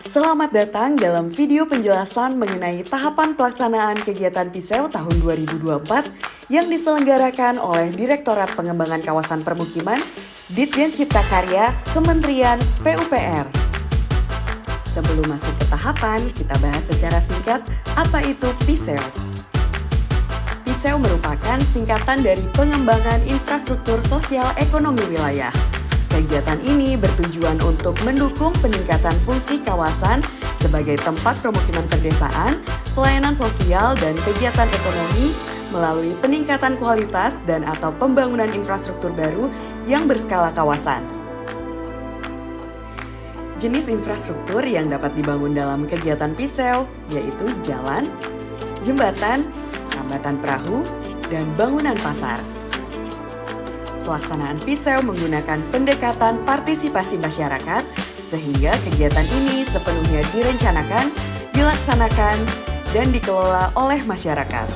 Selamat datang dalam video penjelasan mengenai tahapan pelaksanaan kegiatan PISEU tahun 2024 yang diselenggarakan oleh Direktorat Pengembangan Kawasan Permukiman, Ditjen Cipta Karya, Kementerian PUPR. Sebelum masuk ke tahapan, kita bahas secara singkat apa itu PISEU. PISEU merupakan singkatan dari Pengembangan Infrastruktur Sosial Ekonomi Wilayah. Kegiatan ini bertujuan untuk mendukung peningkatan fungsi kawasan sebagai tempat permukiman pedesaan, pelayanan sosial, dan kegiatan ekonomi melalui peningkatan kualitas dan atau pembangunan infrastruktur baru yang berskala kawasan. Jenis infrastruktur yang dapat dibangun dalam kegiatan PISEU yaitu jalan, jembatan, tambatan perahu, dan bangunan pasar. Pelaksanaan PISEU menggunakan pendekatan partisipasi masyarakat sehingga kegiatan ini sepenuhnya direncanakan, dilaksanakan, dan dikelola oleh masyarakat.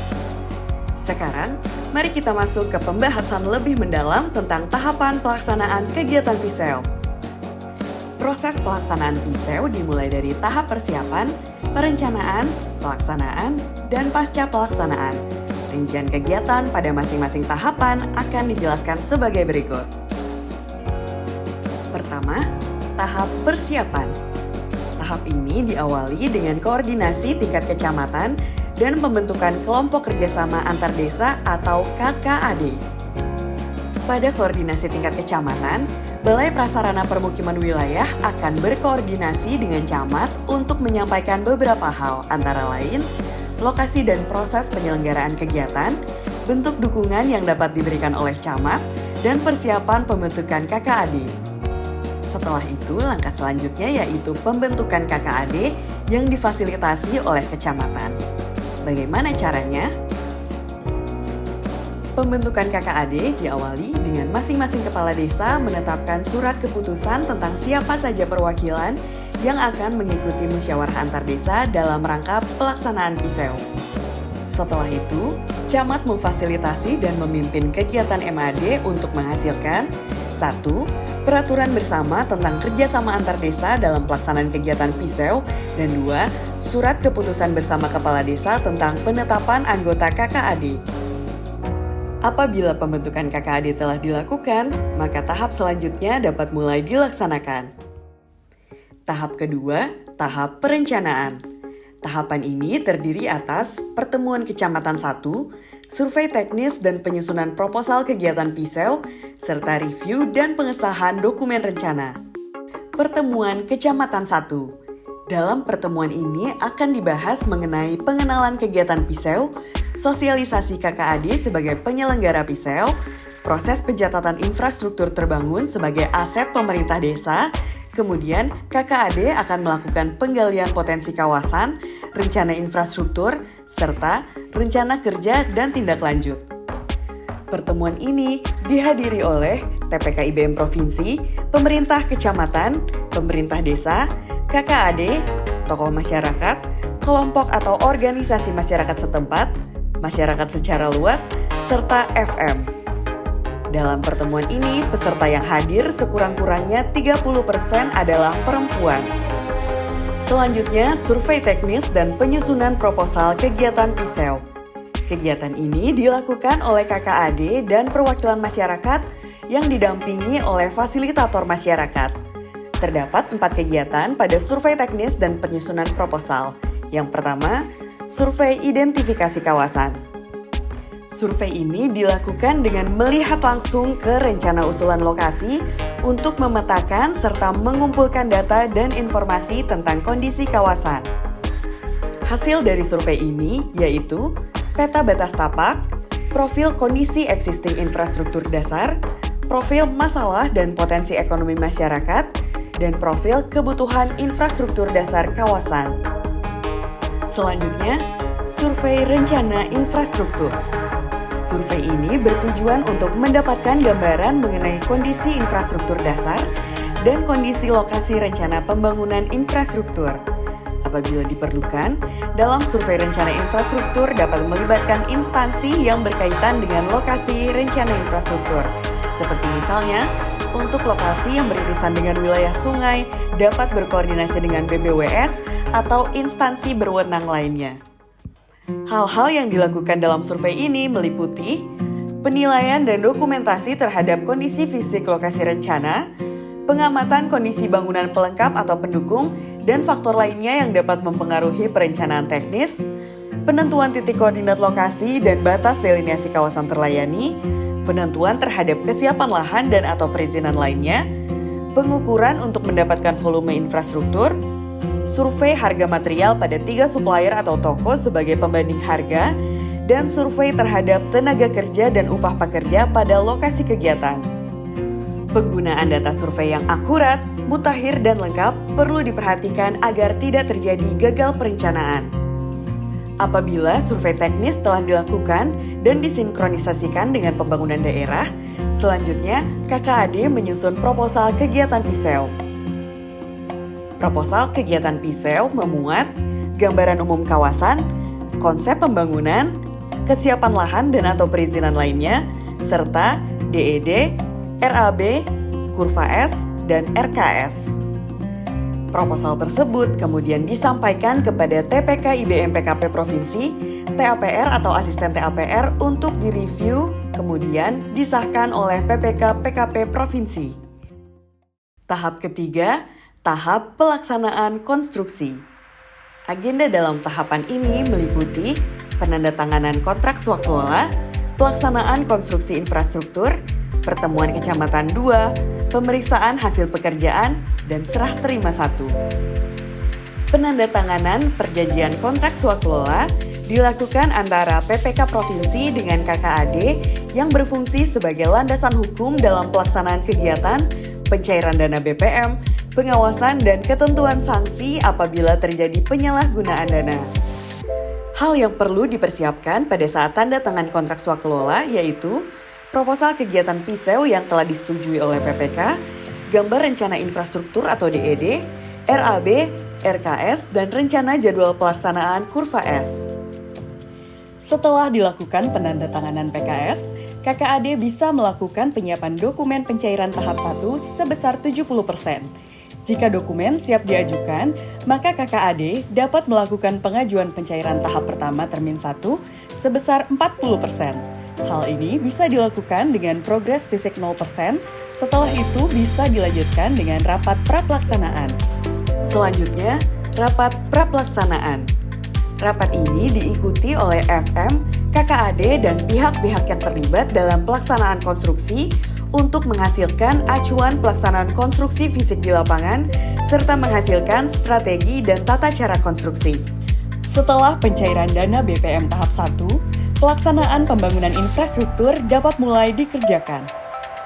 Sekarang, mari kita masuk ke pembahasan lebih mendalam tentang tahapan pelaksanaan kegiatan PISEU. Proses pelaksanaan PISEU dimulai dari tahap persiapan, perencanaan, pelaksanaan, dan pasca pelaksanaan. Rincian kegiatan pada masing-masing tahapan akan dijelaskan sebagai berikut. Pertama, tahap persiapan. Tahap ini diawali dengan koordinasi tingkat kecamatan dan pembentukan kelompok kerjasama antar desa atau KKAD. Pada koordinasi tingkat kecamatan, Balai Prasarana Permukiman Wilayah akan berkoordinasi dengan camat untuk menyampaikan beberapa hal, antara lain lokasi dan proses penyelenggaraan kegiatan, bentuk dukungan yang dapat diberikan oleh camat, dan persiapan pembentukan KKAD. Setelah itu, langkah selanjutnya yaitu pembentukan KKAD yang difasilitasi oleh kecamatan. Bagaimana caranya? Pembentukan KKAD diawali dengan masing-masing kepala desa menetapkan surat keputusan tentang siapa saja perwakilan yang akan mengikuti musyawarah antar desa dalam rangka pelaksanaan PISEU. Setelah itu, camat memfasilitasi dan memimpin kegiatan MAD untuk menghasilkan 1. Peraturan bersama tentang kerjasama antar desa dalam pelaksanaan kegiatan PISEU, dan 2. Surat keputusan bersama kepala desa tentang penetapan anggota KKAD. Apabila pembentukan KKAD telah dilakukan, maka tahap selanjutnya dapat mulai dilaksanakan. Tahap kedua, tahap perencanaan. Tahapan ini terdiri atas pertemuan kecamatan 1, survei teknis dan penyusunan proposal kegiatan PISEU, serta review dan pengesahan dokumen rencana. Pertemuan kecamatan 1. Dalam pertemuan ini akan dibahas mengenai pengenalan kegiatan PISEU, sosialisasi KKAD sebagai penyelenggara PISEU, proses pencatatan infrastruktur terbangun sebagai aset pemerintah desa. Kemudian, KKAD akan melakukan penggalian potensi kawasan, rencana infrastruktur, serta rencana kerja dan tindak lanjut. Pertemuan ini dihadiri oleh TPK IBM Provinsi, pemerintah kecamatan, pemerintah desa, KKAD, tokoh masyarakat, kelompok atau organisasi masyarakat setempat, masyarakat secara luas, serta FM. Dalam pertemuan ini, peserta yang hadir sekurang-kurangnya 30% adalah perempuan. Selanjutnya, survei teknis dan penyusunan proposal kegiatan PISEU. Kegiatan ini dilakukan oleh KKAD dan perwakilan masyarakat yang didampingi oleh fasilitator masyarakat. Terdapat 4 kegiatan pada survei teknis dan penyusunan proposal. Yang pertama, survei identifikasi kawasan. Survei ini dilakukan dengan melihat langsung ke rencana usulan lokasi untuk memetakan serta mengumpulkan data dan informasi tentang kondisi kawasan. Hasil dari survei ini yaitu peta batas tapak, profil kondisi existing infrastruktur dasar, profil masalah dan potensi ekonomi masyarakat, dan profil kebutuhan infrastruktur dasar kawasan. Selanjutnya, survei rencana infrastruktur. Survei ini bertujuan untuk mendapatkan gambaran mengenai kondisi infrastruktur dasar dan kondisi lokasi rencana pembangunan infrastruktur. Apabila diperlukan, dalam survei rencana infrastruktur dapat melibatkan instansi yang berkaitan dengan lokasi rencana infrastruktur, seperti misalnya untuk lokasi yang beririsan dengan wilayah sungai dapat berkoordinasi dengan BBWS atau instansi berwenang lainnya. Hal-hal yang dilakukan dalam survei ini meliputi penilaian dan dokumentasi terhadap kondisi fisik lokasi rencana, pengamatan kondisi bangunan pelengkap atau pendukung, dan faktor lainnya yang dapat mempengaruhi perencanaan teknis, penentuan titik koordinat lokasi dan batas delineasi kawasan terlayani, penentuan terhadap kesiapan lahan dan atau perizinan lainnya, pengukuran untuk mendapatkan volume infrastruktur, survei harga material pada 3 supplier atau toko sebagai pembanding harga, dan survei terhadap tenaga kerja dan upah pekerja pada lokasi kegiatan. Penggunaan data survei yang akurat, mutakhir, dan lengkap perlu diperhatikan agar tidak terjadi gagal perencanaan. Apabila survei teknis telah dilakukan dan disinkronisasikan dengan pembangunan daerah, selanjutnya KKAD menyusun proposal kegiatan PISEW. Proposal kegiatan PISEW memuat gambaran umum kawasan, konsep pembangunan, kesiapan lahan dan atau perizinan lainnya, serta DED, RAB, kurva S, dan RKS. Proposal tersebut kemudian disampaikan kepada TPK IBM PKP Provinsi, TAPR atau asisten TAPR untuk direview, kemudian disahkan oleh PPK PKP Provinsi. Tahap ketiga, tahap pelaksanaan konstruksi. Agenda dalam tahapan ini meliputi penandatanganan kontrak swaklola, pelaksanaan konstruksi infrastruktur, pertemuan kecamatan 2, pemeriksaan hasil pekerjaan, dan serah terima 1. Penandatanganan perjanjian kontrak swaklola dilakukan antara PPK Provinsi dengan KKAD yang berfungsi sebagai landasan hukum dalam pelaksanaan kegiatan, pencairan dana BPM, pengawasan dan ketentuan sanksi apabila terjadi penyalahgunaan dana. Hal yang perlu dipersiapkan pada saat tanda tangan kontrak swaklola yaitu proposal kegiatan PISEW yang telah disetujui oleh PPK, gambar rencana infrastruktur atau DED, RAB, RKS, dan rencana jadwal pelaksanaan kurva S. Setelah dilakukan penandatanganan PKS, KKAD bisa melakukan penyiapan dokumen pencairan tahap 1 sebesar 70%. Jika dokumen siap diajukan, maka KKAD dapat melakukan pengajuan pencairan tahap pertama termin 1 sebesar 40%. Hal ini bisa dilakukan dengan progres fisik 0%, setelah itu bisa dilanjutkan dengan rapat prapelaksanaan. Selanjutnya, rapat prapelaksanaan. Rapat ini diikuti oleh FM, KKAD, dan pihak-pihak yang terlibat dalam pelaksanaan konstruksi untuk menghasilkan acuan pelaksanaan konstruksi fisik di lapangan, serta menghasilkan strategi dan tata cara konstruksi. Setelah pencairan dana BPM tahap 1, pelaksanaan pembangunan infrastruktur dapat mulai dikerjakan.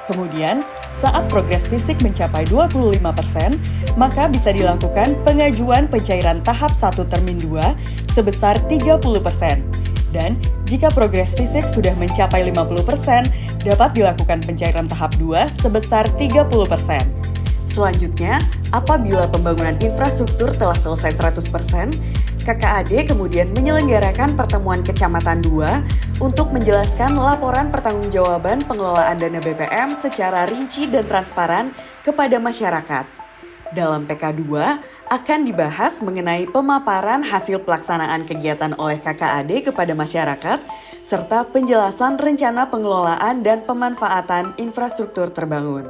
Kemudian, saat progres fisik mencapai 25%, maka bisa dilakukan pengajuan pencairan tahap 1 termin 2 sebesar 30%. Dan jika progres fisik sudah mencapai 50%, dapat dilakukan pencairan tahap 2 sebesar 30%. Selanjutnya, apabila pembangunan infrastruktur telah selesai 100%, KKAD kemudian menyelenggarakan pertemuan kecamatan 2 untuk menjelaskan laporan pertanggungjawaban pengelolaan dana BPM secara rinci dan transparan kepada masyarakat. Dalam PK2 akan dibahas mengenai pemaparan hasil pelaksanaan kegiatan oleh KKAD kepada masyarakat, serta penjelasan rencana pengelolaan dan pemanfaatan infrastruktur terbangun.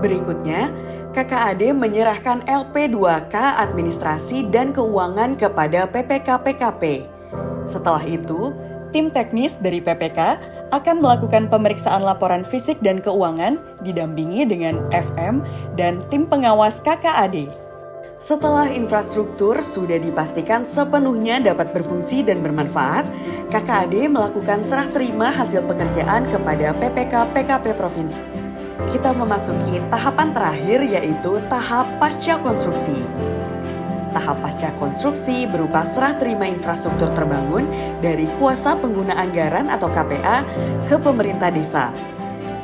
Berikutnya, KKAD menyerahkan LP2K Administrasi dan Keuangan kepada PPK PKP. Setelah itu, tim teknis dari PPK akan melakukan pemeriksaan laporan fisik dan keuangan didampingi dengan FM dan tim pengawas KKAD. Setelah infrastruktur sudah dipastikan sepenuhnya dapat berfungsi dan bermanfaat, KKAD melakukan serah terima hasil pekerjaan kepada PPK PKP Provinsi. Kita memasuki tahapan terakhir yaitu tahap pasca konstruksi. Tahap pasca konstruksi berupa serah terima infrastruktur terbangun dari kuasa pengguna anggaran atau KPA ke pemerintah desa.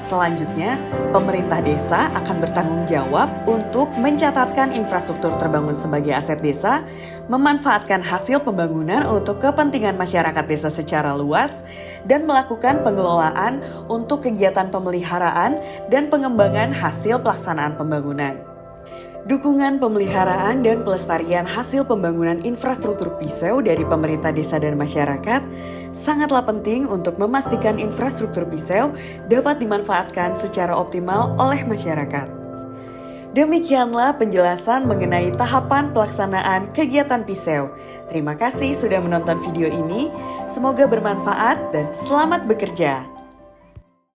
Selanjutnya, pemerintah desa akan bertanggung jawab untuk mencatatkan infrastruktur terbangun sebagai aset desa, memanfaatkan hasil pembangunan untuk kepentingan masyarakat desa secara luas, dan melakukan pengelolaan untuk kegiatan pemeliharaan dan pengembangan hasil pelaksanaan pembangunan. Dukungan pemeliharaan dan pelestarian hasil pembangunan infrastruktur Piseu dari pemerintah desa dan masyarakat sangatlah penting untuk memastikan infrastruktur Piseu dapat dimanfaatkan secara optimal oleh masyarakat. Demikianlah penjelasan mengenai tahapan pelaksanaan kegiatan Piseu. Terima kasih sudah menonton video ini. Semoga bermanfaat dan selamat bekerja.